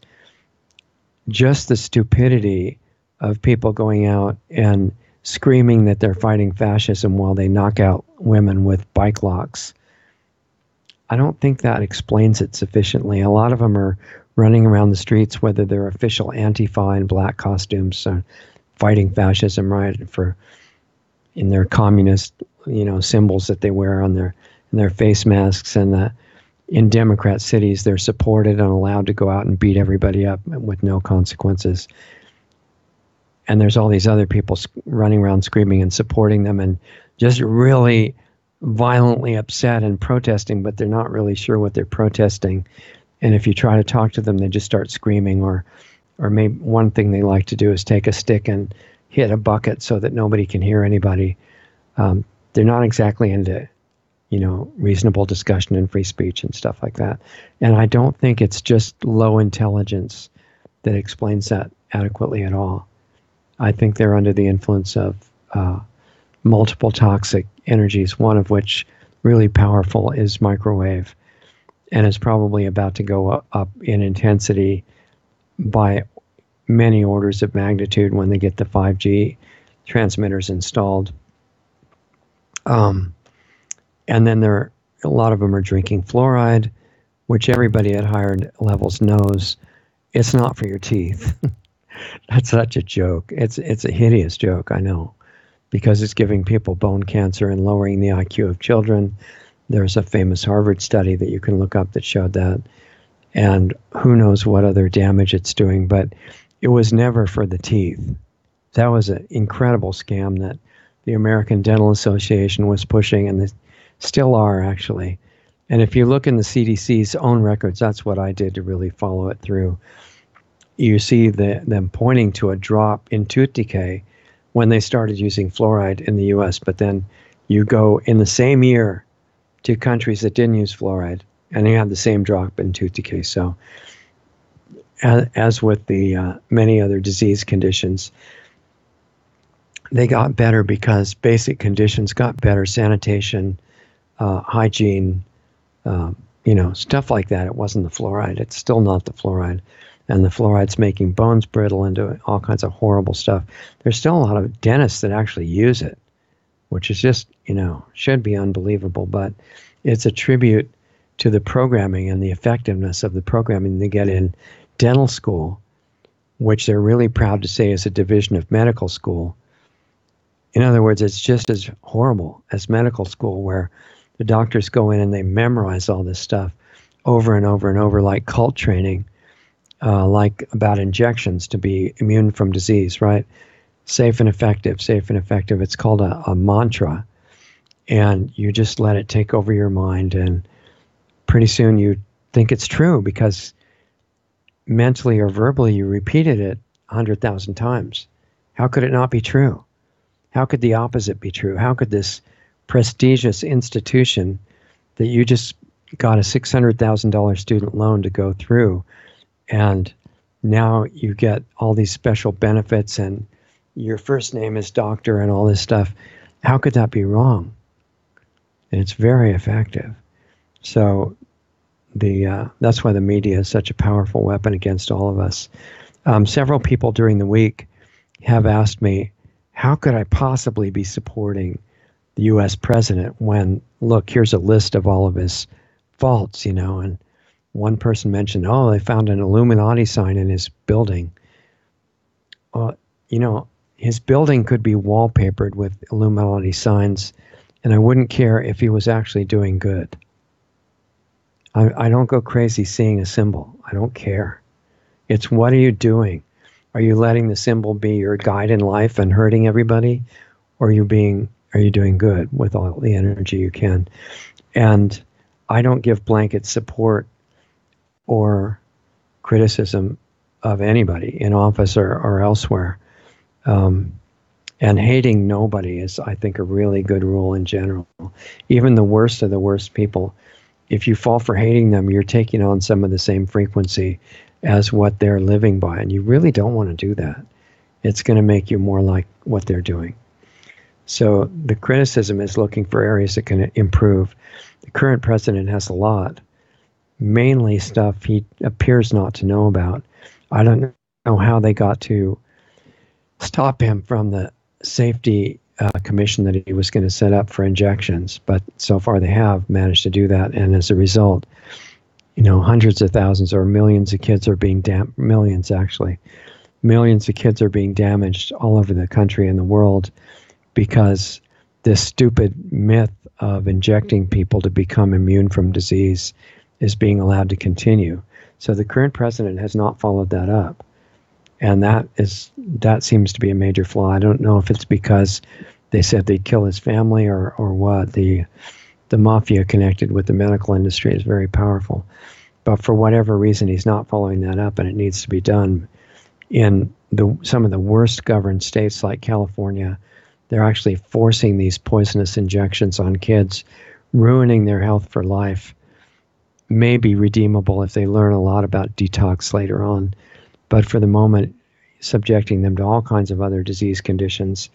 just the stupidity of people going out and screaming that they're fighting fascism while they knock out women with bike locks, I don't think that explains it sufficiently. A lot of them are running around the streets, whether they're official Antifa in black costumes, fighting fascism, right, in their communist, symbols that they wear on their face masks, and in Democrat cities, they're supported and allowed to go out and beat everybody up with no consequences. And there's all these other people running around screaming and supporting them and just really violently upset and protesting, but they're not really sure what they're protesting. And if you try to talk to them, they just start screaming, or maybe one thing they like to do is take a stick and hit a bucket so that nobody can hear anybody. They're not exactly into reasonable discussion and free speech and stuff like that. And I don't think it's just low intelligence that explains that adequately at all. I think they're under the influence of multiple toxic energies, one of which, really powerful, is microwave, and is probably about to go up in intensity by many orders of magnitude when they get the 5G transmitters installed. And then a lot of them are drinking fluoride, which everybody at higher levels knows it's not for your teeth. That's such a joke. It's a hideous joke, I know, because it's giving people bone cancer and lowering the IQ of children. There's a famous Harvard study that you can look up that showed that. And who knows what other damage it's doing, but it was never for the teeth. That was an incredible scam that the American Dental Association was pushing, and they still are, actually. And if you look in the CDC's own records, that's what I did to really follow it through. You see them pointing to a drop in tooth decay when they started using fluoride in the U.S., but then you go in the same year to countries that didn't use fluoride, and they had the same drop in tooth decay. So as with the many other disease conditions, they got better because basic conditions got better: sanitation, hygiene, stuff like that. It wasn't the fluoride. It's still not the fluoride. And the fluoride's making bones brittle and doing all kinds of horrible stuff. There's still a lot of dentists that actually use it, which is just, should be unbelievable. But it's a tribute to the programming and the effectiveness of the programming they get in dental school, which they're really proud to say is a division of medical school. In other words, it's just as horrible as medical school, where the doctors go in and they memorize all this stuff over and over and over, like cult training, like about injections to be immune from disease, right? Safe and effective, safe and effective. It's called a mantra. And you just let it take over your mind, and pretty soon you think it's true because mentally or verbally you repeated it 100,000 times. How could it not be true? How could the opposite be true? How could this prestigious institution that you just got a $600,000 student loan to go through, and now you get all these special benefits and your first name is doctor and all this stuff, how could that be wrong? And it's very effective. So that's why the media is such a powerful weapon against all of us. Several people during the week have asked me, how could I possibly be supporting the U.S. president when, look, here's a list of all of his faults, and one person mentioned, they found an Illuminati sign in his building. Well, his building could be wallpapered with Illuminati signs, and I wouldn't care if he was actually doing good. I don't go crazy seeing a symbol. I don't care. It's, what are you doing? Are you letting the symbol be your guide in life and hurting everybody? Or are you doing good with all the energy you can? And I don't give blanket support or criticism of anybody in office or elsewhere. And hating nobody is, I think, a really good rule in general. Even the worst of the worst people, if you fall for hating them, you're taking on some of the same frequency as what they're living by. And you really don't want to do that. It's going to make you more like what they're doing. So the criticism is looking for areas that can improve. The current president has a lot, mainly stuff he appears not to know about. I don't know how they got to stop him from the safety commission that he was going to set up for injections, but so far they have managed to do that. And as a result, hundreds of thousands or millions of kids are being millions of kids are being damaged all over the country and the world because this stupid myth of injecting people to become immune from disease is being allowed to continue. So the current president has not followed that up. And that seems to be a major flaw. I don't know if it's because they said they'd kill his family or what. The mafia connected with the medical industry is very powerful. But for whatever reason, he's not following that up, and it needs to be done. In some of the worst governed states like California, they're actually forcing these poisonous injections on kids, ruining their health for life. May be redeemable if they learn a lot about detox later on. But for the moment, subjecting them to all kinds of other disease conditions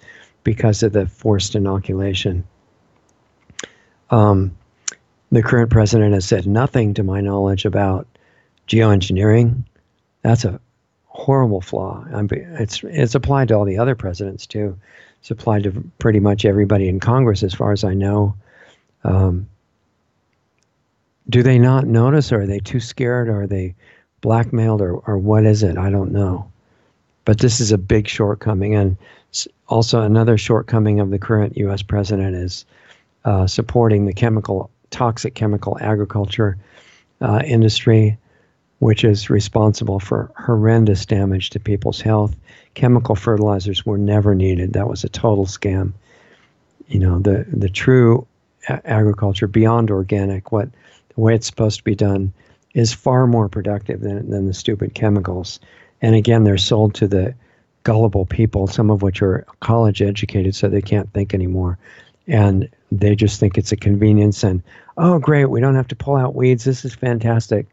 because of the forced inoculation. The current president has said nothing, to my knowledge, about geoengineering. That's a horrible flaw. It's applied to all the other presidents, too. It's applied to pretty much everybody in Congress, as far as I know. Do they not notice, or are they too scared, or are they blackmailed, or what is it? I don't know. But this is a big shortcoming. And also another shortcoming of the current U.S. president is supporting the toxic chemical agriculture industry, which is responsible for horrendous damage to people's health. Chemical fertilizers were never needed. That was a total scam. The true agriculture beyond organic, the way it's supposed to be done, is far more productive than the stupid chemicals. And again, they're sold to the gullible people, some of which are college educated, so they can't think anymore. And they just think it's a convenience and, oh, great, we don't have to pull out weeds. This is fantastic.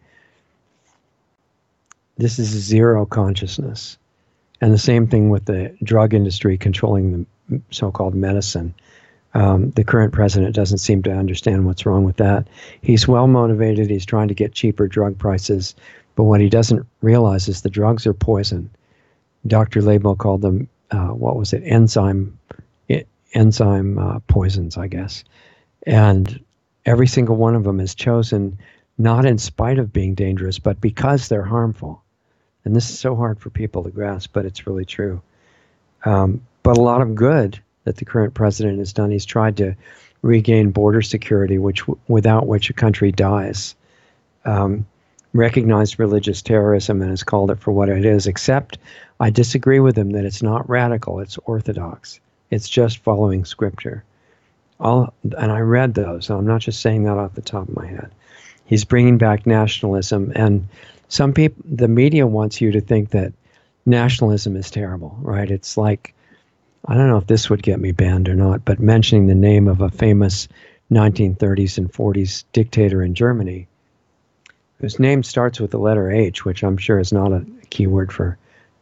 This is zero consciousness. And the same thing with the drug industry controlling the so-called medicine. The current president doesn't seem to understand what's wrong with that. He's well motivated. He's trying to get cheaper drug prices. But what he doesn't realize is the drugs are poison. Dr. Label called them, enzyme poisons, I guess. And every single one of them is chosen not in spite of being dangerous, but because they're harmful. And this is so hard for people to grasp, but it's really true. But a lot of good that the current president has done. He's tried to regain border security, without which a country dies. Recognized religious terrorism and has called it for what it is, except I disagree with him that it's not radical, it's orthodox. It's just following scripture. And I read those, so I'm not just saying that off the top of my head. He's bringing back nationalism, and some people, the media wants you to think that nationalism is terrible, right? It's like, I don't know if this would get me banned or not, but mentioning the name of a famous 1930s and 40s dictator in Germany, whose name starts with the letter H, which I'm sure is not a keyword for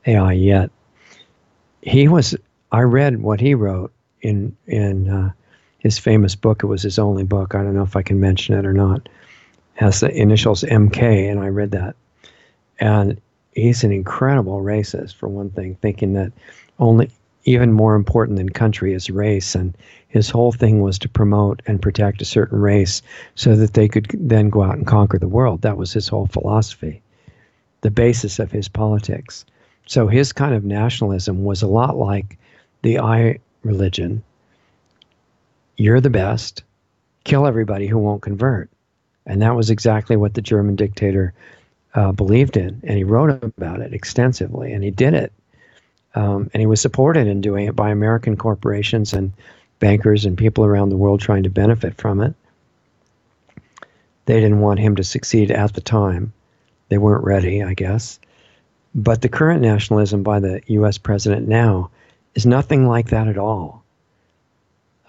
AI yet. I read what he wrote in his famous book. It was his only book. I don't know if I can mention it or not. It has the initials MK, and I read that. And he's an incredible racist, for one thing, thinking that even more important than country is race. And his whole thing was to promote and protect a certain race so that they could then go out and conquer the world. That was his whole philosophy, the basis of his politics. So his kind of nationalism was a lot like the I religion. You're the best, kill everybody who won't convert. And that was exactly what the German dictator believed in. And he wrote about it extensively, and he did it. And he was supported in doing it by American corporations and bankers and people around the world trying to benefit from it. They didn't want him to succeed at the time. They weren't ready, I guess. But the current nationalism by the U.S. president now is nothing like that at all.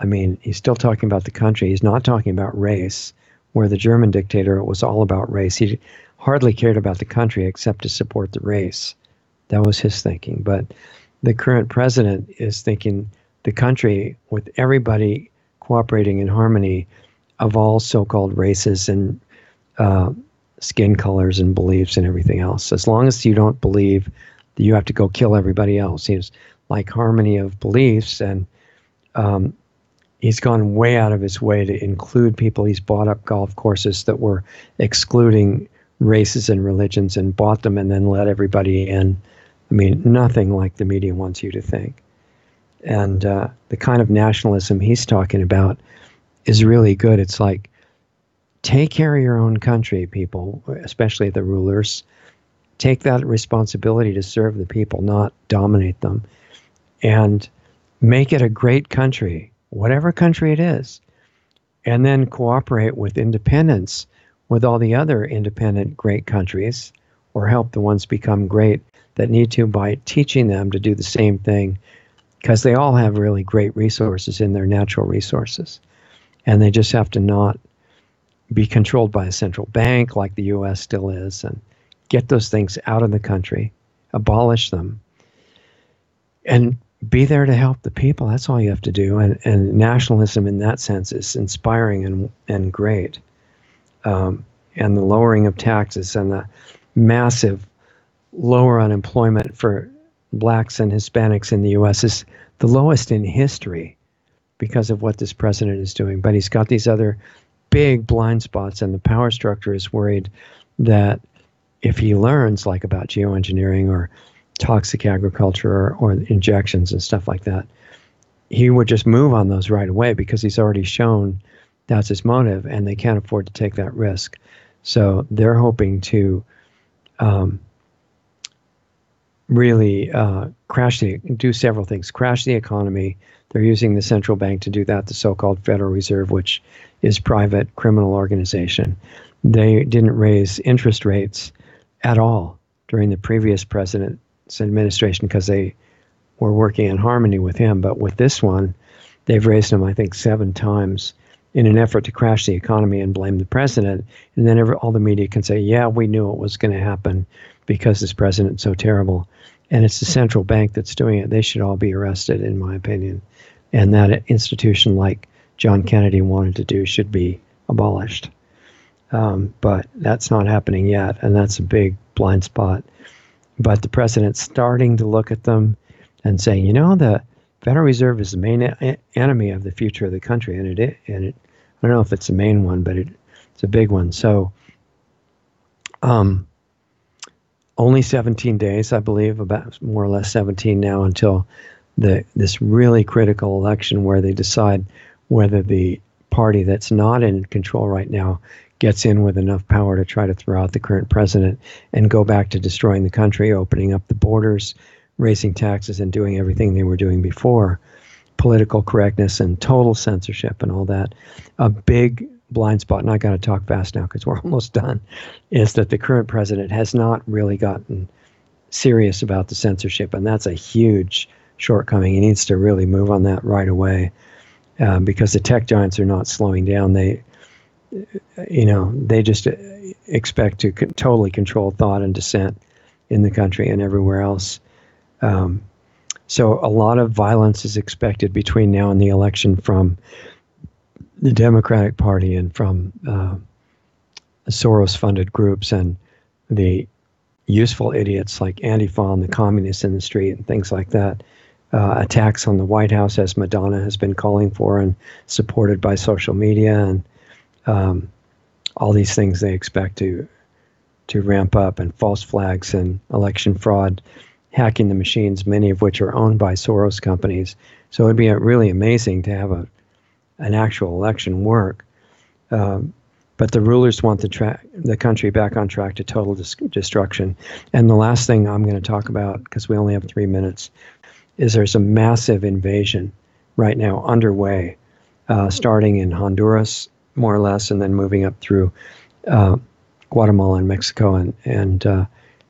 I mean, he's still talking about the country. He's not talking about race, where the German dictator, it was all about race. He hardly cared about the country except to support the race. That was his thinking. But the current president is thinking the country, with everybody cooperating in harmony of all so-called races and skin colors and beliefs and everything else. As long as you don't believe that you have to go kill everybody else. He's like harmony of beliefs, and he's gone way out of his way to include people. He's bought up golf courses that were excluding races and religions and bought them and then let everybody in. I mean, nothing like the media wants you to think. And the kind of nationalism he's talking about is really good. It's like, take care of your own country, people, especially the rulers. Take that responsibility to serve the people, not dominate them. And make it a great country, whatever country it is. And then cooperate with independence with all the other independent great countries, or help the ones become great that need to by teaching them to do the same thing, because they all have really great resources in their natural resources. And they just have to not be controlled by a central bank like the U.S. still is, and get those things out of the country, abolish them, and be there to help the people. That's all you have to do. And nationalism in that sense is inspiring and great. And the lowering of taxes and the massive lower unemployment for blacks and Hispanics in the U.S. is the lowest in history because of what this president is doing. But he's got these other big blind spots, and the power structure is worried that if he learns like about geoengineering or toxic agriculture or injections and stuff like that, he would just move on those right away because he's already shown that's his motive, and they can't afford to take that risk. So they're hoping to really do several things. Crash the economy. They're using the central bank to do that, the so-called Federal Reserve, which is private criminal organization. They didn't raise interest rates at all during the previous president's administration because they were working in harmony with him. But with this one, they've raised them, I think, 7 times in an effort to crash the economy and blame the president. And then all the media can say, yeah, we knew it was going to happen because this president's so terrible. And it's the central bank that's doing it. They should all be arrested, in my opinion. And that institution, like John Kennedy wanted to do, should be abolished. But that's not happening yet, and that's a big blind spot. But the president's starting to look at them and saying, the Federal Reserve is the main enemy of the future of the country, and I don't know if it's the main one, but it's a big one. So, only 17 days, I believe, about more or less 17 now, until this really critical election where they decide whether the party that's not in control right now gets in with enough power to try to throw out the current president and go back to destroying the country, opening up the borders, raising taxes, and doing everything they were doing before. Political correctness and total censorship and all that. A big blind spot, and I got to talk fast now because we're almost done, is that the current president has not really gotten serious about the censorship, and that's a huge shortcoming. He needs to really move on that right away because the tech giants are not slowing down. They just expect to totally control thought and dissent in the country and everywhere else. So a lot of violence is expected between now and the election from the Democratic Party and from Soros-funded groups and the useful idiots like Antifa and the communists in the street and things like that. Attacks on the White House, as Madonna has been calling for and supported by social media, and all these things they expect to ramp up, and false flags and election fraud, hacking the machines, many of which are owned by Soros companies. So it'd be really amazing to have an actual election work. But the rulers want the country back on track to total destruction. And the last thing I'm going to talk about, because we only have 3 minutes, is there's a massive invasion right now underway, starting in Honduras, more or less, and then moving up through Guatemala and Mexico and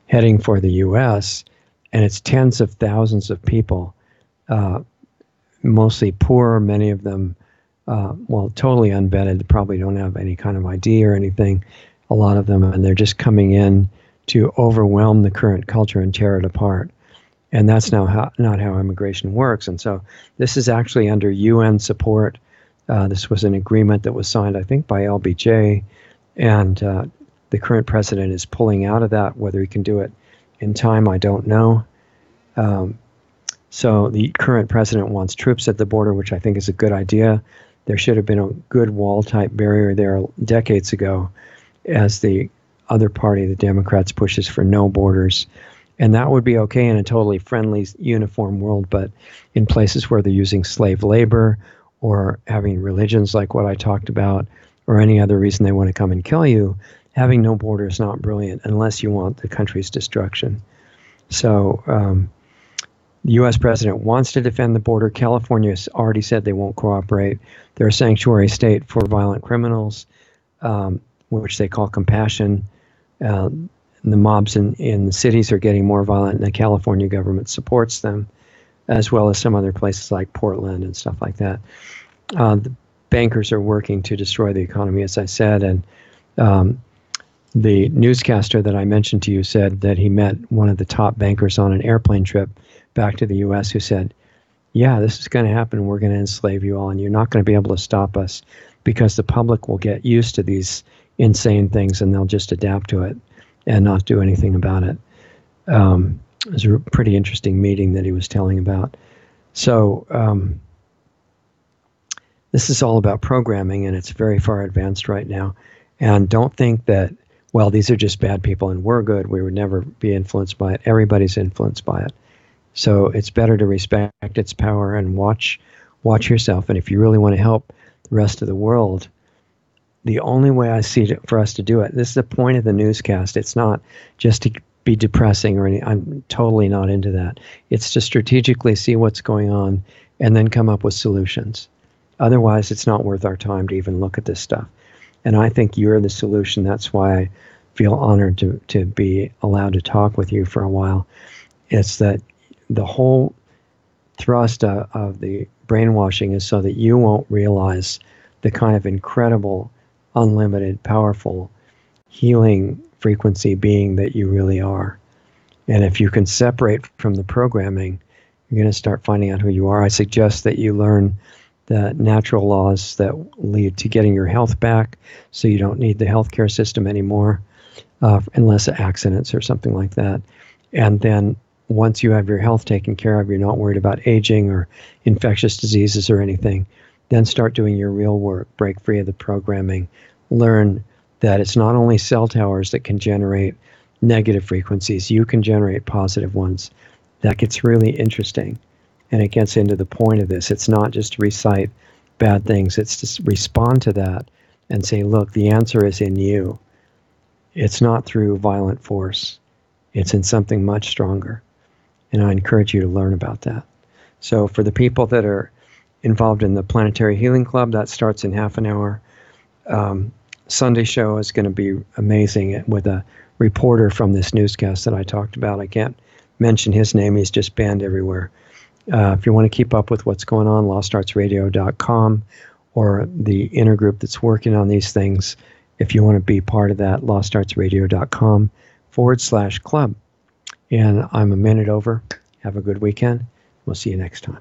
heading for the U.S., and it's tens of thousands of people, mostly poor, many of them, totally unvetted, probably don't have any kind of ID or anything, a lot of them, and they're just coming in to overwhelm the current culture and tear it apart. And that's not how immigration works. And so this is actually under UN support. This was an agreement that was signed, I think, by LBJ, and the current president is pulling out of that. Whether he can do it in time, I don't know. So the current president wants troops at the border, which I think is a good idea. There should have been a good wall-type barrier there decades ago, as the other party, the Democrats, pushes for no borders. And that would be okay in a totally friendly, uniform world, but in places where they're using slave labor or having religions like what I talked about, or any other reason they want to come and kill you, having no border is not brilliant unless you want the country's destruction. So the U.S. president wants to defend the border. California has already said they won't cooperate. They're a sanctuary state for violent criminals, which they call compassion. The mobs in the cities are getting more violent, and the California government supports them, as well as some other places like Portland and stuff like that. The bankers are working to destroy the economy, as I said, and the newscaster that I mentioned to you said that he met one of the top bankers on an airplane trip back to the U.S. who said, yeah, this is going to happen. We're going to enslave you all, and you're not going to be able to stop us because the public will get used to these insane things, and they'll just adapt to it and not do anything about it. It was a pretty interesting meeting that he was telling about. So This is all about programming, and it's very far advanced right now. And don't think that, well, these are just bad people and we're good. We would never be influenced by it. Everybody's influenced by it. So it's better to respect its power and watch yourself. And if you really want to help the rest of the world, the only way I see for us to do it, this is the point of the newscast. It's not just to be depressing or anything. I'm totally not into that. It's to strategically see what's going on and then come up with solutions. Otherwise, it's not worth our time to even look at this stuff. And I think you're the solution. That's why I feel honored to be allowed to talk with you for a while. It's that the whole thrust of the brainwashing is so that you won't realize the kind of incredible, unlimited, powerful, healing frequency being that you really are. And if you can separate from the programming, you're going to start finding out who you are. I suggest that you learn the natural laws that lead to getting your health back, so you don't need the healthcare system anymore, unless accidents or something like that. And then once you have your health taken care of, you're not worried about aging or infectious diseases or anything, then start doing your real work. Break free of the programming. Learn that it's not only cell towers that can generate negative frequencies. You can generate positive ones. That gets really interesting. And it gets into the point of this. It's not just to recite bad things. It's to respond to that and say, look, the answer is in you. It's not through violent force. It's in something much stronger. And I encourage you to learn about that. So for the people that are involved in the Planetary Healing Club, that starts in half an hour. Sunday show is going to be amazing with a reporter from this newscast that I talked about. I can't mention his name. He's just banned everywhere. If you want to keep up with what's going on, lostartsradio.com, or the intergroup that's working on these things, if you want to be part of that, lostartsradio.com/club. And I'm a minute over. Have a good weekend. We'll see you next time.